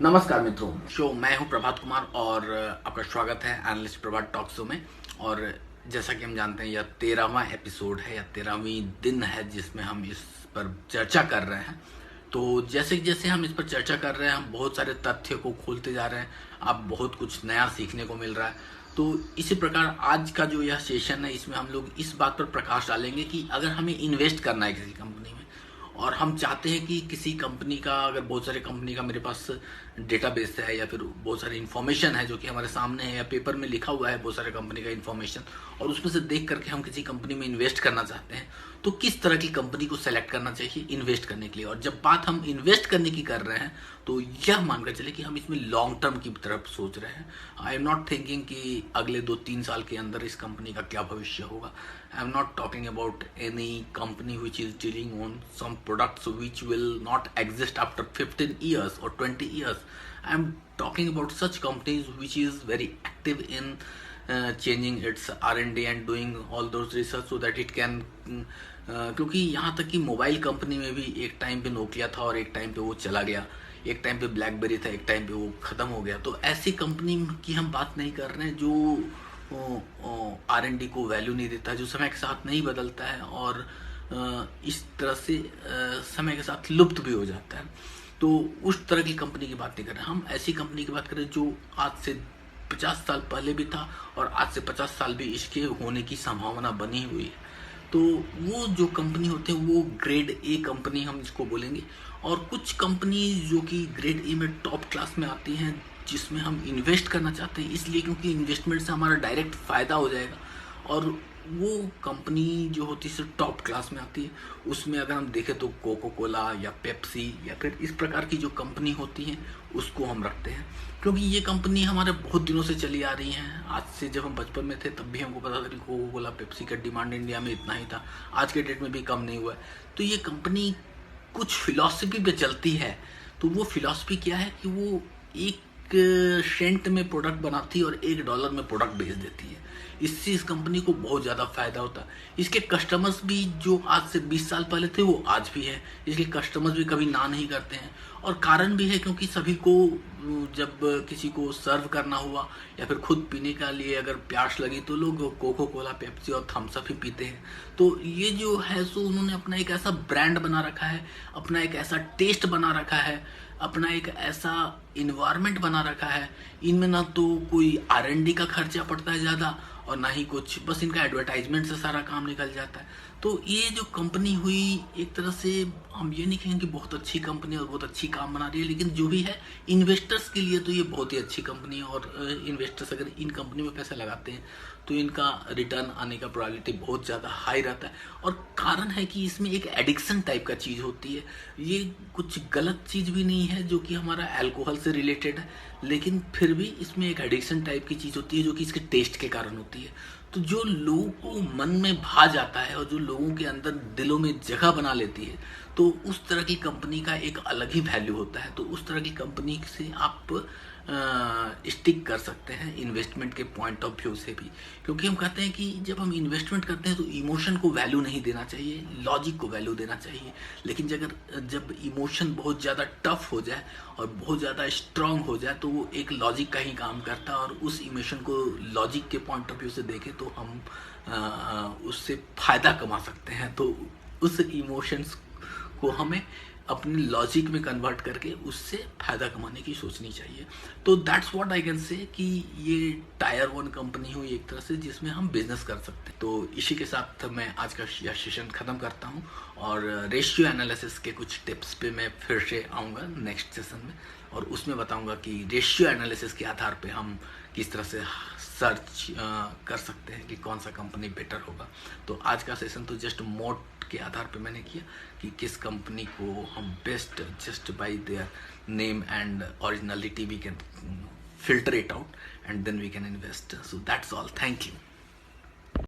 नमस्कार मित्रों, मैं हूं प्रभात कुमार और आपका स्वागत है एनालिस्ट प्रभात टॉक शो में। और जैसा कि हम जानते हैं यह 13वां एपिसोड है या 13वीं दिन है जिसमें हम इस पर चर्चा कर रहे हैं। तो जैसे जैसे हम इस पर चर्चा कर रहे हैं हम बहुत सारे तथ्य को खोलते जा रहे हैं, अब बहुत कुछ नया सीखने को मिल रहा है। तो इसी प्रकार आज का जो यह सेशन है इसमें हम लोग इस बात पर प्रकाश डालेंगे कि अगर हमें इन्वेस्ट करना है किसी कंपनी में और हम चाहते हैं कि किसी कंपनी का, अगर बहुत सारे कंपनी का मेरे पास डेटाबेस है या फिर बहुत सारी इन्फॉर्मेशन है जो कि हमारे सामने है या पेपर में लिखा हुआ है बहुत सारे कंपनी का इन्फॉर्मेशन, और उसमें से देख करके हम किसी कंपनी में इन्वेस्ट करना चाहते हैं, तो किस तरह की कंपनी को सेलेक्ट करना चाहिए इन्वेस्ट करने के लिए। और जब बात हम इन्वेस्ट करने की कर रहे हैं तो यह मानकर चले कि हम इसमें लॉन्ग टर्म की तरफ सोच रहे हैं। आई एम नॉट थिंकिंग कि अगले 2-3 साल के अंदर इस कंपनी का क्या भविष्य होगा। I am not talking about any company which is dealing on some products which will not exist after 15 years or 20 years. I am talking about such companies which is very active in changing its R&D and doing all those research so that it can क्योंकि यहाँ तक कि mobile company में भी एक time पे Nokia था और एक टाइम पे वो चला गया, एक टाइम पे ब्लैकबेरी था, एक टाइम पे वो ख़त्म हो गया। तो ऐसी कंपनी की हम बात नहीं कर रहे हैं जो R&D को वैल्यू नहीं देता, जो समय के साथ नहीं बदलता है और इस तरह से समय के साथ लुप्त भी हो जाता है। तो उस तरह की कंपनी की बात नहीं कर रहे, हम ऐसी कंपनी की बात करें जो आज से 50 साल पहले भी था और आज से 50 साल भी इसके होने की संभावना बनी हुई है। तो वो जो कंपनी होते हैं वो ग्रेड ए कंपनी हम इसको बोलेंगे। और कुछ कंपनी जो कि ग्रेड ए में टॉप क्लास में आती हैं जिसमें हम इन्वेस्ट करना चाहते हैं, इसलिए क्योंकि इन्वेस्टमेंट से हमारा डायरेक्ट फ़ायदा हो जाएगा। और वो कंपनी जो होती है टॉप क्लास में आती है, उसमें अगर हम देखें तो कोको कोला या पेप्सी या फिर इस प्रकार की जो कंपनी होती हैं उसको हम रखते हैं, क्योंकि ये कंपनी हमारे बहुत दिनों से चली आ रही हैं। आज से जब हम बचपन में थे तब भी हमको पता था कि कोको कोला पेप्सी का डिमांड इंडिया में इतना ही था, आज के डेट में भी कम नहीं हुआ है। तो ये कंपनी कुछ फिलॉसफी पे चलती है। तो वो फिलॉसफी क्या है कि वो 1 सेंट में प्रोडक्ट बनाती है और $1 में प्रोडक्ट बेच देती है। इससे इस कंपनी को बहुत ज़्यादा फायदा होता है। इसके कस्टमर्स भी जो आज से 20 साल पहले थे वो आज भी है, इसलिए कस्टमर्स भी कभी ना नहीं करते हैं। और कारण भी है क्योंकि सभी को जब किसी को सर्व करना हुआ या फिर खुद पीने के लिए अगर प्यास लगी तो लोग कोको कोला, पेप्सी और थम्स अप ही पीते हैं। तो ये जो है सो उन्होंने अपना एक ऐसा ब्रांड बना रखा है, अपना एक ऐसा टेस्ट बना रखा है, अपना एक ऐसा इन्वायरमेंट बना रखा है। इनमें ना तो कोई R&D का खर्चा पड़ता है ज़्यादा और ना ही कुछ, बस इनका एडवर्टाइजमेंट से सारा काम निकल जाता है। तो ये जो कंपनी हुई एक तरह से हम ये नहीं कहेंगे कि बहुत अच्छी कंपनी और बहुत अच्छी काम बना रही है, लेकिन जो भी है इन्वेस्टर्स के लिए तो ये बहुत ही अच्छी कंपनी है। और इन्वेस्टर्स अगर इन कंपनी में पैसा लगाते हैं तो इनका रिटर्न आने का प्रोबेबिलिटी बहुत ज़्यादा हाई रहता है। और कारण है कि इसमें एक एडिक्शन टाइप का चीज़ होती है। ये कुछ गलत चीज़ भी नहीं है जो कि हमारा अल्कोहल से रिलेटेड है, लेकिन फिर भी इसमें एक एडिक्शन टाइप की चीज़ होती है जो कि इसके टेस्ट के कारण होती है। तो जो लोगों को मन में भा जाता है और जो लोगों के अंदर दिलों में जगह बना लेती है, तो उस तरह की कंपनी का एक अलग ही वैल्यू होता है। तो उस तरह की कंपनी से आप स्टिक कर सकते हैं इन्वेस्टमेंट के पॉइंट ऑफ व्यू से भी, क्योंकि हम कहते हैं कि जब हम इन्वेस्टमेंट करते हैं तो इमोशन को वैल्यू नहीं देना चाहिए, लॉजिक को वैल्यू देना चाहिए। लेकिन जब इमोशन बहुत ज़्यादा टफ हो जाए और बहुत ज़्यादा स्ट्रांग हो जाए तो वो एक लॉजिक का ही काम करता है। और उस इमोशन को लॉजिक के पॉइंट ऑफ व्यू से देखें तो हम उससे फ़ायदा कमा सकते हैं। तो उस इमोशंस को हमें अपनी लॉजिक में कन्वर्ट करके उससे फ़ायदा कमाने की सोचनी चाहिए। तो that's what I can say कि ये टायर 1 कंपनी हुई एक तरह से जिसमें हम बिजनेस कर सकते हैं। तो इसी के साथ मैं आज का यह सेशन ख़त्म करता हूँ और रेशियो एनालिसिस के कुछ टिप्स पे मैं फिर से आऊँगा नेक्स्ट सेशन में, और उसमें बताऊँगा कि रेशियो एनालिसिस के आधार पे हम किस तरह से सर्च कर सकते हैं कि कौन सा कंपनी बेटर होगा। तो आज का सेशन तो जस्ट मोड के आधार पे मैंने किया कि किस कंपनी को हम best just by their name and originality we can filter it out and then we can invest. So that's all. Thank you.